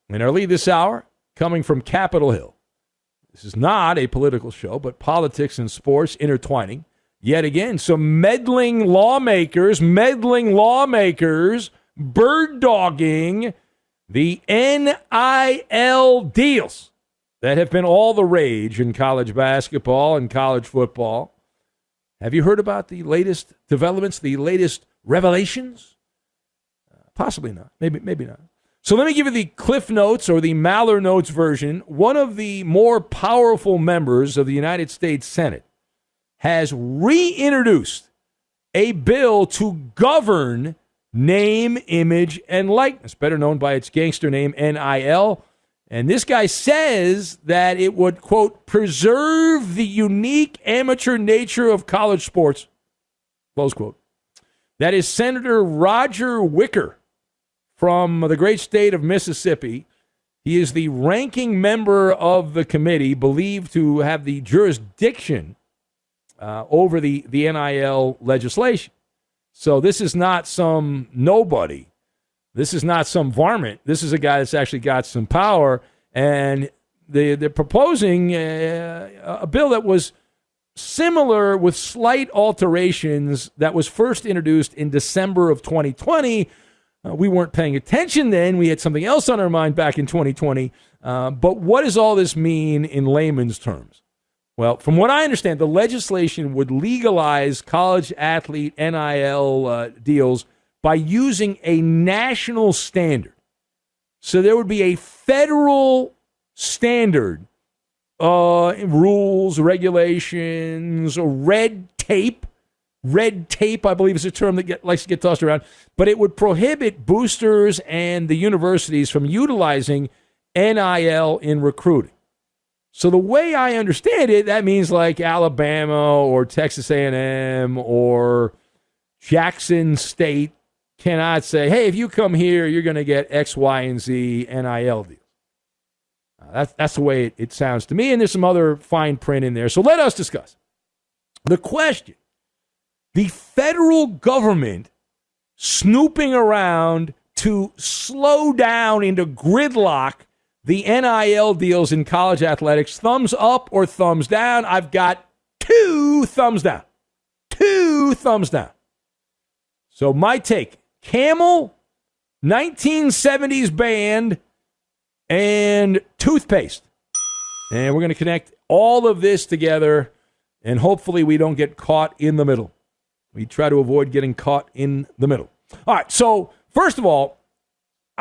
In our lead this hour, coming from Capitol Hill. This is not a political show, but politics and sports intertwining. Yet again, some meddling lawmakers bird-dogging the NIL deals that have been all the rage in college basketball and college football. Have you heard about the latest developments, the latest revelations? Possibly not. Maybe not. So let me give you the Cliff Notes or the Maller Notes version. One of the more powerful members of the United States Senate has reintroduced a bill to govern name, image, and likeness, better known by its gangster name, NIL. And this guy says that it would, quote, preserve the unique amateur nature of college sports, close quote. That is Senator Roger Wicker from the great state of Mississippi. He is the ranking member of the committee, believed to have the jurisdiction over the NIL legislation. So this is not some nobody. This is not some varmint. This is a guy that's actually got some power, and they're proposing a bill that was similar with slight alterations that was first introduced in December of 2020. We weren't paying attention then. We had something else on our mind back in 2020. But what does all this mean in layman's terms? Well, from what I understand, the legislation would legalize college athlete NIL deals by using a national standard. So there would be a federal standard, rules, regulations, red tape. Red tape, I believe, is a term that likes to get tossed around. But it would prohibit boosters and the universities from utilizing NIL in recruiting. So the way I understand it, that means like Alabama or Texas A&M or Jackson State cannot say, hey, if you come here, you're going to get X, Y, and Z NIL deals. That's the way it sounds to me, and there's some other fine print in there. So let us discuss the question. The federal government snooping around to slow down into gridlock the NIL deals in college athletics, thumbs up or thumbs down? I've got 2 thumbs down. 2 thumbs down. So my take, Camel, 1970s band, and toothpaste. And we're going to connect all of this together, and hopefully we don't get caught in the middle. We try to avoid getting caught in the middle. All right, so first of all,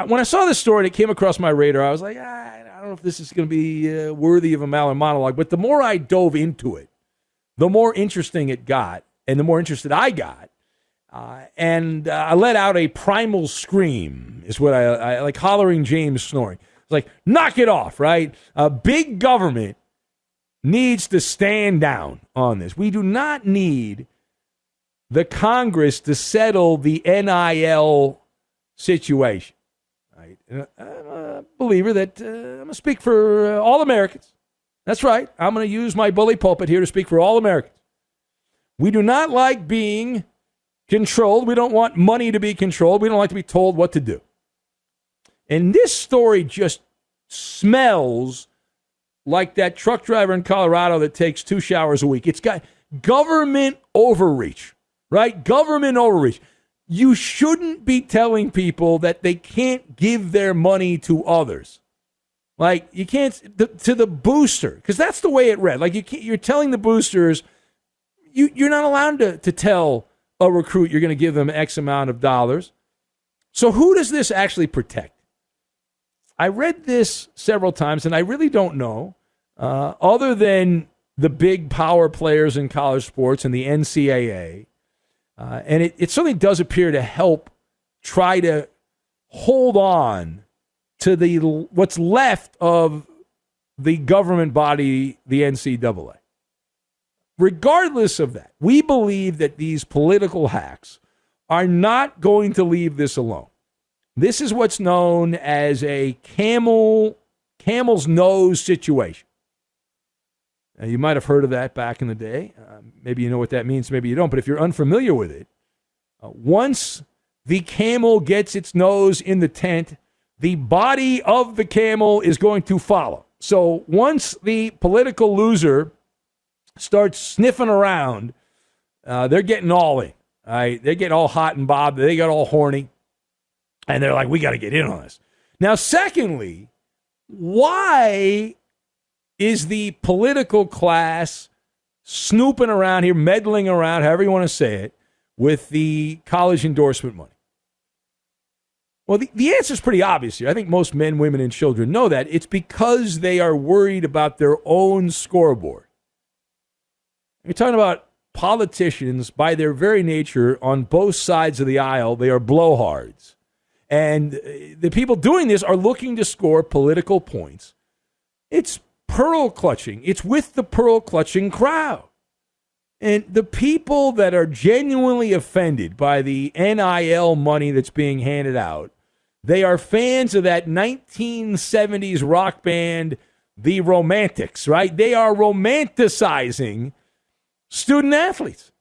when I saw this story and it came across my radar, I was like, I don't know if this is going to be worthy of a Maller monologue. But the more I dove into it, the more interesting it got, and the more interested I got. And I let out a primal scream, is what I like, hollering James snoring. It's like, knock it off, right? Big government needs to stand down on this. We do not need the Congress to settle the NIL situation. Right? I'm a believer that I'm going to speak for all Americans. That's right. I'm going to use my bully pulpit here to speak for all Americans. We do not like being controlled. We don't want money to be controlled. We don't like to be told what to do. And this story just smells like that truck driver in Colorado that takes 2 showers a week. It's got government overreach, right? Government overreach. You shouldn't be telling people that they can't give their money to others. Like, you can't, to the booster, because that's the way it read. Like, you're telling the boosters, you're not allowed to tell a recruit you're going to give them X amount of dollars. So who does this actually protect? I read this several times, and I really don't know, other than the big power players in college sports and the NCAA. And it certainly does appear to help try to hold on to what's left of the government body, the NCAA. Regardless of that, we believe that these political hacks are not going to leave this alone. This is what's known as a camel's nose situation. Now, you might have heard of that back in the day. Maybe you know what that means, maybe you don't. But if you're unfamiliar with it, once the camel gets its nose in the tent, the body of the camel is going to follow. So once the political loser starts sniffing around, they're getting all in. All right? They get all hot and bobbed. They get all horny. And they're like, we got to get in on this. Now, secondly, why is the political class snooping around here, meddling around, however you want to say it, with the college endorsement money? Well, the answer is pretty obvious here. I think most men, women, and children know that. It's because they are worried about their own scoreboard. You're talking about politicians, by their very nature, on both sides of the aisle, they are blowhards. And the people doing this are looking to score political points. It's pearl clutching. It's with the pearl clutching crowd. And the people that are genuinely offended by the NIL money that's being handed out, they are fans of that 1970s rock band, the Romantics, right? They are romanticizing student athletes.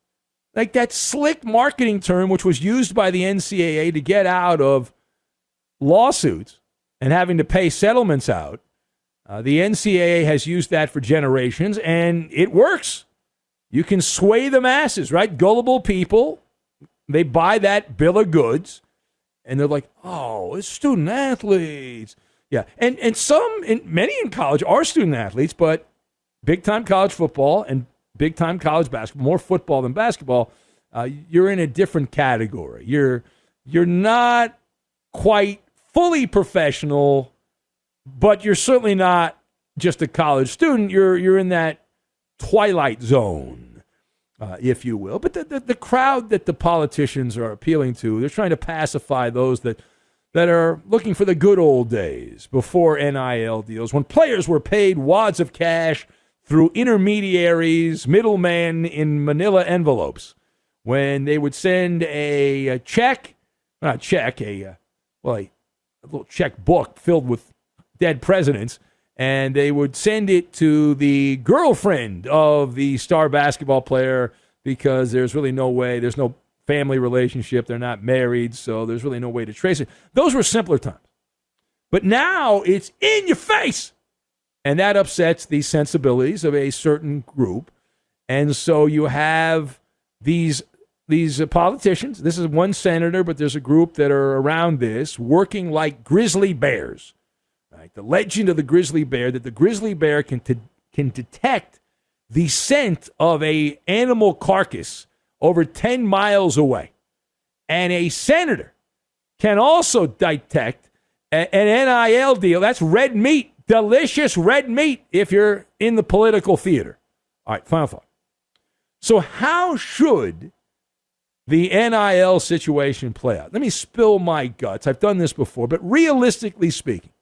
Like that slick marketing term, which was used by the NCAA to get out of lawsuits and having to pay settlements out. The NCAA has used that for generations, and it works. You can sway the masses, right? Gullible people, they buy that bill of goods, and they're like, oh, it's student athletes. Yeah, and many in college are student athletes, but big-time college football and big-time college basketball, more football than basketball, you're in a different category. You're not quite fully professional, but you're certainly not just a college student. You're in that twilight zone, if you will. But the crowd that the politicians are appealing to, they're trying to pacify those that are looking for the good old days before NIL deals, when players were paid wads of cash through intermediaries, middlemen in manila envelopes, when they would send a little checkbook filled with dead presidents, and they would send it to the girlfriend of the star basketball player because there's really no way, there's no family relationship, they're not married, so there's really no way to trace it. Those were simpler times. But now it's in your face. And that upsets the sensibilities of a certain group. And so you have these politicians. This is one senator, but there's a group that are around this, working like grizzly bears. Right? The legend of the grizzly bear, that the grizzly bear can detect the scent of a animal carcass over 10 miles away. And a senator can also detect an NIL deal. That's red meat. Delicious red meat if you're in the political theater. All right, final thought. So how should the NIL situation play out? Let me spill my guts. I've done this before, but realistically speaking,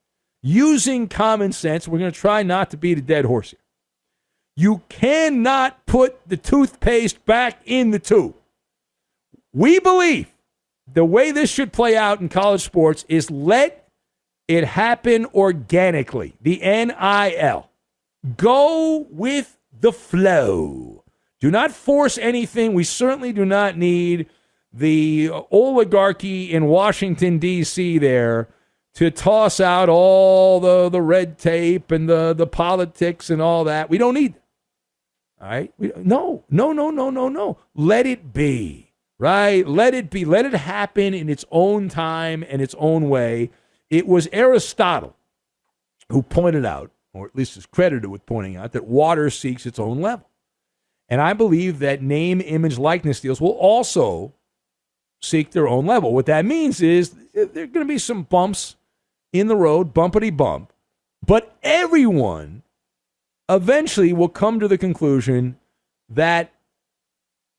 using common sense, we're going to try not to beat a dead horse here. You cannot put the toothpaste back in the tube. We believe the way this should play out in college sports is let it happen organically. The NIL. Go with the flow. Do not force anything. We certainly do not need the oligarchy in Washington, D.C. there to toss out all the red tape and the politics and all that. We don't need that. All right? No. Let it be. Right? Let it be. Let it happen in its own time and its own way. It was Aristotle who pointed out, or at least is credited with pointing out, that water seeks its own level. And I believe that name, image, likeness deals will also seek their own level. What that means is there are going to be some bumps in the road, bumpity bump, but everyone eventually will come to the conclusion that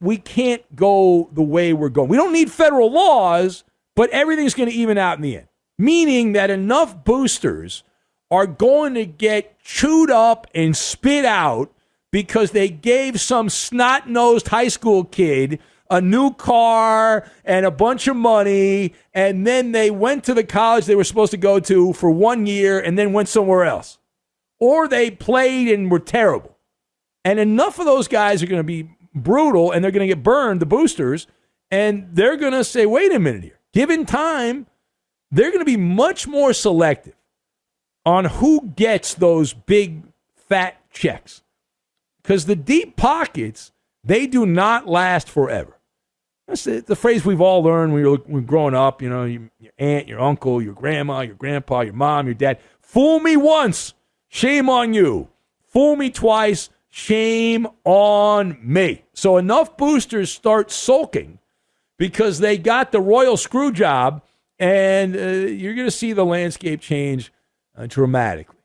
we can't go the way we're going. We don't need federal laws, but everything's going to even out in the end. Meaning that enough boosters are going to get chewed up and spit out because they gave some snot-nosed high school kid a new car and a bunch of money, and then they went to the college they were supposed to go to for 1 year and then went somewhere else. Or they played and were terrible. And enough of those guys are going to be brutal, and they're going to get burned, the boosters, and they're going to say, wait a minute here. Given time, they're going to be much more selective on who gets those big, fat checks. Because the deep pockets, they do not last forever. That's the phrase we've all learned when we're growing up. You know, your aunt, your uncle, your grandma, your grandpa, your mom, your dad. Fool me once, shame on you. Fool me twice, shame on me. So enough boosters start sulking because they got the royal screw job, and you're going to see the landscape change dramatically.